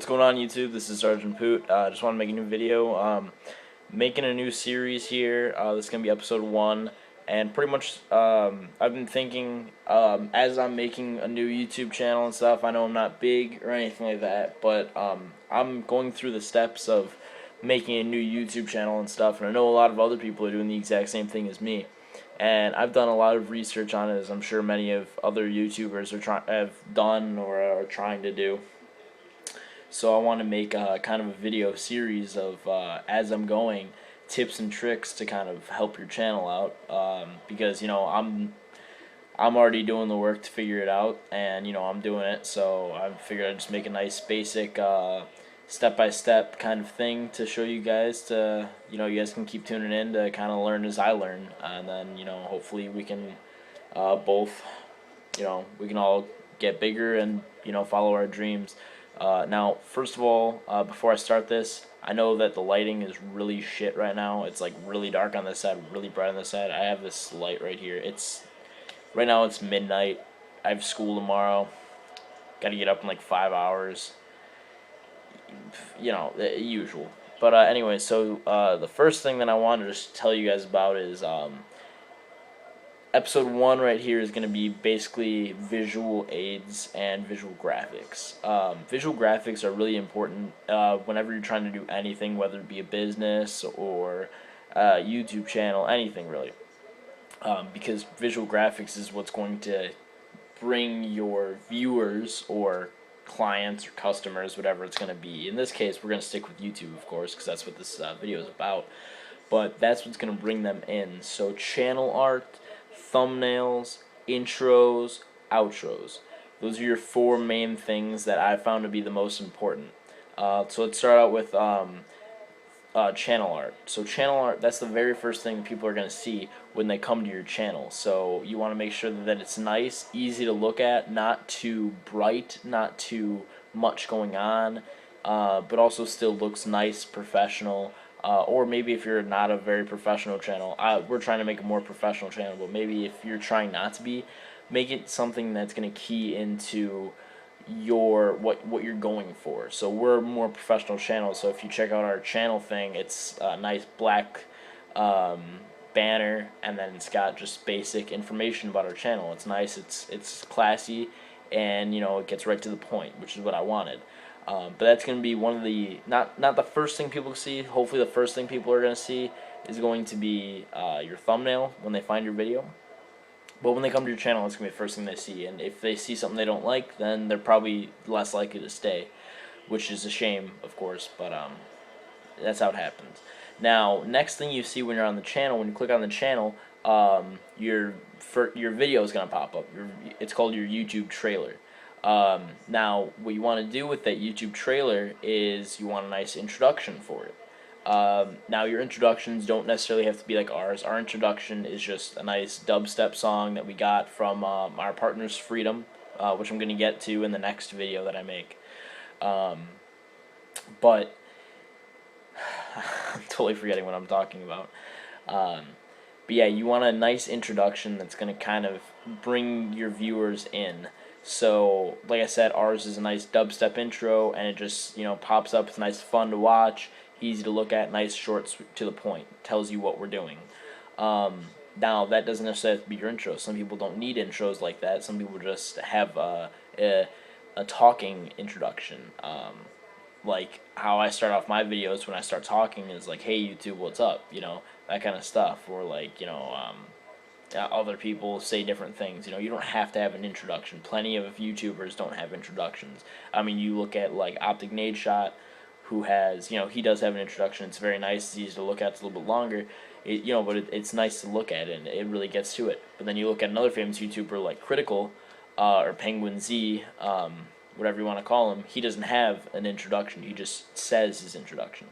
going on YouTube? This is Sergentpoot. Just want to make a new video. Making a new series here. This is going to be episode 1. And pretty much I've been thinking as I'm making a new YouTube channel and stuff. I know I'm not big or anything like that, but I'm going through the steps of making a new YouTube channel and stuff. And I know a lot of other people are doing the exact same thing as me. And I've done a lot of research on it, as I'm sure many of other YouTubers have done or are trying to do. So I want to make kind of a video series of, as I'm going, tips and tricks to kind of help your channel out, because I'm already doing the work to figure it out, and I'm doing it, so I figured I'd just make a nice basic step-by-step kind of thing to show you guys. To you guys can keep tuning in to kind of learn as I learn, and then hopefully we can both we can all get bigger and follow our dreams. Now, first of all, before I start this, I know that the lighting is really shit right now. It's like really dark on this side, really bright on this side. I have this light right here. Right now it's midnight. I have school tomorrow. Got to get up in like 5 hours. The usual. But anyway, so the first thing that I wanted to just tell you guys about is episode 1 right here is going to be basically visual aids and visual graphics. Visual graphics are really important whenever you're trying to do anything, whether it be a business or a YouTube channel, anything really. Because visual graphics is what's going to bring your viewers or clients or customers, whatever it's going to be. In this case, we're going to stick with YouTube, of course, because that's what this video is about. But that's what's going to bring them in. So channel art, thumbnails, intros, outros. Those are your 4 main things that I found to be the most important. So let's start out with channel art. So channel art, that's the very first thing people are going to see when they come to your channel. So you want to make sure that it's nice, easy to look at, not too bright, not too much going on, but also still looks nice, professional. Or maybe if you're not a very professional channel, we're trying to make a more professional channel, but maybe if you're trying not to be, make it something that's going to key into what you're going for. So we're a more professional channel, so if you check out our channel thing, it's a nice black banner, and then it's got just basic information about our channel. It's nice, it's classy, and it gets right to the point, which is what I wanted. But that's going to be one of the, not the first thing people see. Hopefully the first thing people are going to see is going to be your thumbnail when they find your video. But when they come to your channel, it's going to be the first thing they see. And if they see something they don't like, then they're probably less likely to stay, which is a shame, of course, but that's how it happens. Now, next thing you see when you're on the channel, when you click on the channel, your video is going to pop up. It's called your YouTube trailer. Now, what you want to do with that YouTube trailer is you want a nice introduction for it. Now, your introductions don't necessarily have to be like ours. Our introduction is just a nice dubstep song that we got from our partners Freedom, which I'm going to get to in the next video that I make. But I'm totally forgetting what I'm talking about. But yeah, you want a nice introduction that's going to kind of bring your viewers in. So, like I said, ours is a nice dubstep intro, and it just, pops up. It's nice, fun to watch, easy to look at, nice, short, to the point. Tells you what we're doing. Now, that doesn't necessarily have to be your intro. Some people don't need intros like that. Some people just have a talking introduction. Like how I start off my videos when I start talking is like, hey, YouTube, what's up? That kind of stuff. Or like, other people say different things. You don't have to have an introduction. Plenty of YouTubers don't have introductions. I mean, you look at like Optic Nadeshot, who has, he does have an introduction. It's very nice. It's easy to look at. It's a little bit longer. But it's nice to look at, and it really gets to it. But then you look at another famous YouTuber like Critical, or Penguin Z, whatever you want to call him. He doesn't have an introduction. He just says his introduction.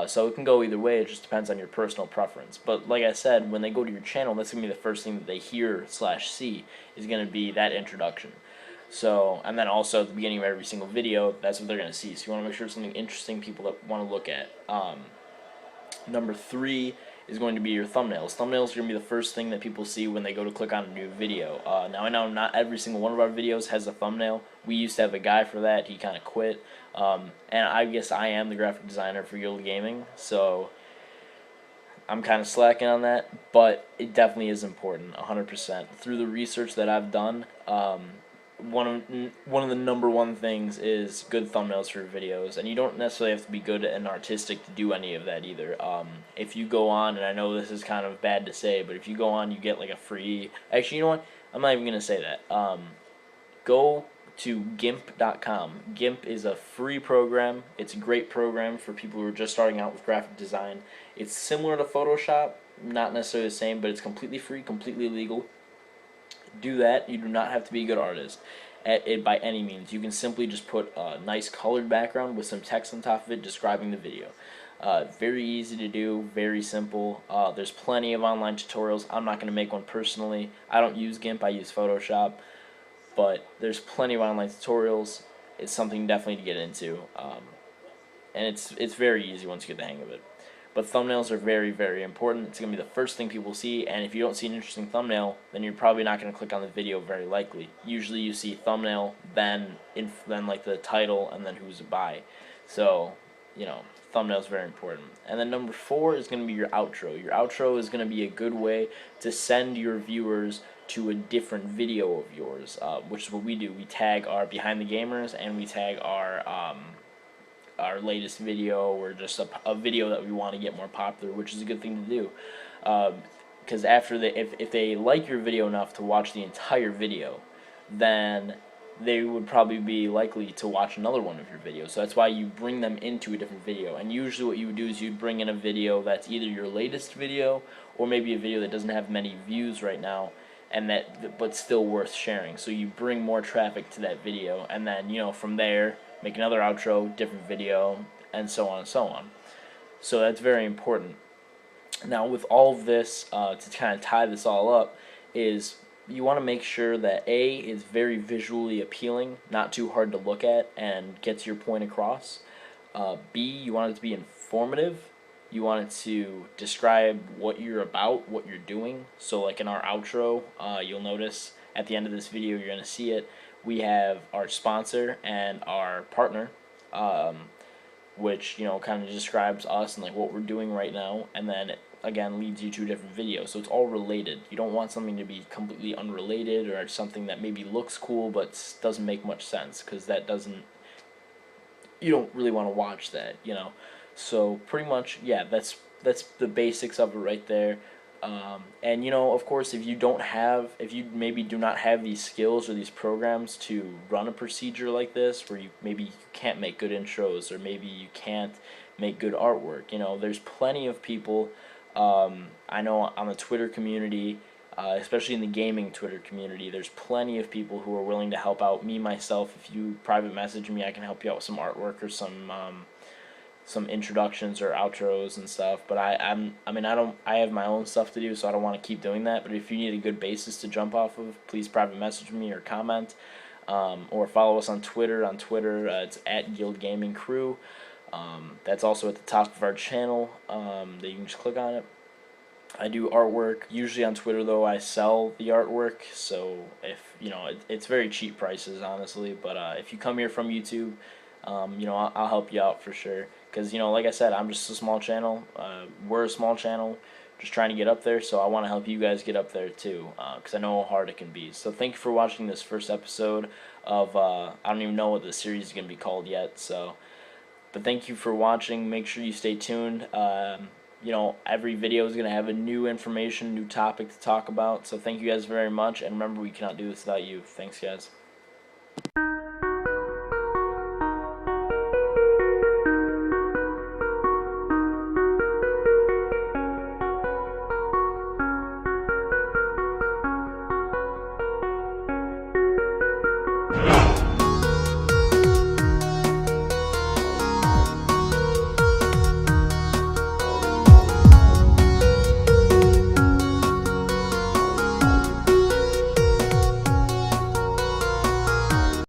So it can go either way. It just depends on your personal preference. But like I said, when they go to your channel, that's going to be the first thing that they hear/see is going to be that introduction. So, and then also at the beginning of every single video, that's what they're going to see. So you want to make sure it's something interesting people that want to look at. Number 3 is going to be your thumbnails. Thumbnails are going to be the first thing that people see when they go to click on a new video. Now I know not every single one of our videos has a thumbnail. We used to have a guy for that. He kind of quit. And I guess I am the graphic designer for Guild Gaming, so I'm kind of slacking on that, but it definitely is important, 100%. Through the research that I've done, one of the number one things is good thumbnails for videos, and you don't necessarily have to be good and artistic to do any of that either. If you go on, and I know this is kind of bad to say, but if you go on, you get like a free. Actually, you know what? I'm not even gonna say that. Go to GIMP.com. GIMP is a free program. It's a great program for people who are just starting out with graphic design. It's similar to Photoshop, not necessarily the same, but it's completely free, completely legal. Do that. You do not have to be a good artist at it by any means. You can simply just put a nice colored background with some text on top of it describing the video. Very easy to do, very simple. There's plenty of online tutorials. I'm not going to make one personally. I don't use GIMP, I use Photoshop. But there's plenty of online tutorials. It's something definitely to get into. And it's very easy once you get the hang of it. But thumbnails are very, very important. It's going to be the first thing people see, and if you don't see an interesting thumbnail, then you're probably not going to click on the video very likely. Usually you see thumbnail, then like the title, and then who's it by. So, thumbnail is very important. And then number 4 is going to be your outro. Your outro is going to be a good way to send your viewers to a different video of yours, which is what we do. We tag our Behind the Gamers, and we tag our latest video, or just a video that we want to get more popular, which is a good thing to do. Because if they like your video enough to watch the entire video, then they would probably be likely to watch another one of your videos. So that's why you bring them into a different video. And usually what you would do is you'd bring in a video that's either your latest video, or maybe a video that doesn't have many views right now, but still worth sharing. So you bring more traffic to that video, and then from there make another outro, different video, and so on and so on. So that's very important. Now with all of this, to kind of tie this all up, is you want to make sure that A is very visually appealing, not too hard to look at, and gets your point across. B, you want it to be informative. You want it to describe what you're about, what you're doing. So like in our outro, you'll notice at the end of this video, you're going to see it, we have our sponsor and our partner, which kind of describes us and like what we're doing right now, and then it again leads you to a different video. So it's all related. You don't want something to be completely unrelated, or something that maybe looks cool but doesn't make much sense, because you don't really want to watch that. So pretty much, yeah, that's the basics of it right there. And of course, if you maybe do not have these skills or these programs to run a procedure like this, where maybe you can't make good intros, or maybe you can't make good artwork, there's plenty of people. I know on the Twitter community, especially in the gaming Twitter community, there's plenty of people who are willing to help out me, myself. If you private message me, I can help you out with some artwork or some introductions or outros and stuff. But I have my own stuff to do, so I don't want to keep doing that. But if you need a good basis to jump off of, please private message me or comment, or follow us on Twitter. It's at Guild Gaming Crew. That's also at the top of our channel, that you can just click on it. I do artwork. Usually on Twitter, though, I sell the artwork, so if it's very cheap prices, honestly. But if you come here from YouTube, I'll help you out for sure. Because like I said, I'm just a small channel. We're a small channel, just trying to get up there. So I want to help you guys get up there too, because I know how hard it can be. So thank you for watching this first episode of I don't even know what the series is gonna be called yet. But thank you for watching. Make sure you stay tuned. Every video is going to have a new information, new topic to talk about. So thank you guys very much. And remember, we cannot do this without you. Thanks, guys.